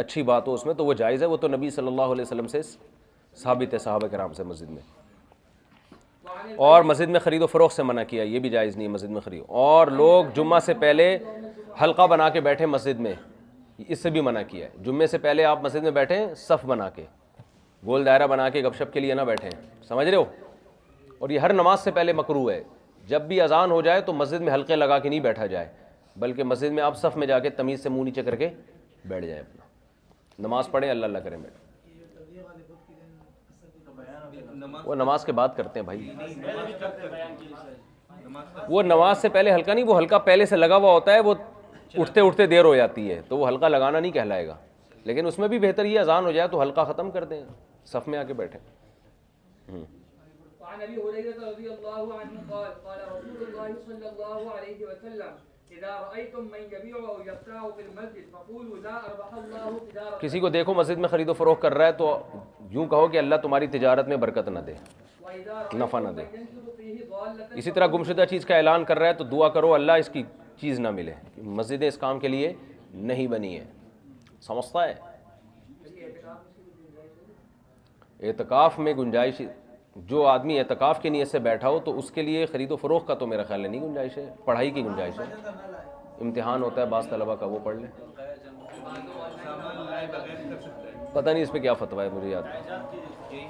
اچھی بات ہو اس میں تو وہ جائز ہے. وہ تو نبی صلی اللہ علیہ وسلم سے ثابت ہے، صحابہ کرام سے مسجد میں. اور مسجد میں خرید و فروخت سے منع کیا، یہ بھی جائز نہیں ہے مسجد میں خرید. اور لوگ جمعہ سے پہلے حلقہ بنا کے بیٹھے مسجد میں اس سے بھی منع کیا ہے. جمعے سے پہلے آپ مسجد میں بیٹھیں صف بنا کے, گول دائرہ بنا کے گپ شپ کے لیے نہ بیٹھیں, سمجھ رہے ہو. اور یہ ہر نماز سے پہلے مکروہ ہے. جب بھی اذان ہو جائے تو مسجد میں حلقے لگا کے نہیں بیٹھا جائے, بلکہ مسجد میں آپ صف میں جا کے تمیز سے منہ نیچے کر کے بیٹھ جائیں, اپنا نماز پڑھیں, اللہ اللہ کریں بیٹھ. وہ نماز کے بعد کرتے ہیں بھائی, وہ نماز سے پہلے حلقہ نہیں, وہ حلقہ پہلے سے لگا ہوا ہوتا ہے, وہ اٹھتے اٹھتے دیر ہو جاتی ہے تو وہ حلقہ لگانا نہیں کہلائے گا. لیکن اس میں بھی بہتر یہ اذان ہو جائے تو حلقہ ختم کر دیں, صف میں آ کے بیٹھیں. وعن ابي هريره رضي الله عنه قال قال رسول الله صلى الله عليه وسلم اذا رايتم من يبيع او يبتاع في المسجد فقولوا لا اربح الله تجارته. کسی کو دیکھو مسجد میں خرید و فروخت کر رہا ہے تو یوں کہو کہ اللہ تمہاری تجارت میں برکت نہ دے, نفع نہ دے. اسی طرح گمشدہ چیز کا اعلان کر رہا ہے تو دعا کرو اللہ اس کی چیز نہ ملے, مسجدیں اس کام کے لیے نہیں بنی ہیں. سمجھتا ہے اعتکاف میں گنجائش, جو آدمی اعتکاف کی نیت سے بیٹھا ہو تو اس کے لیے خرید و فروخت کا تو میرا خیال نہیں گنجائش ہے, پڑھائی کی گنجائش ہے. امتحان ہوتا ہے بعض طلبہ کا, وہ پڑھ لیں. پتہ نہیں اس پہ کیا فتویٰ ہے, مجھے یاد نہیں.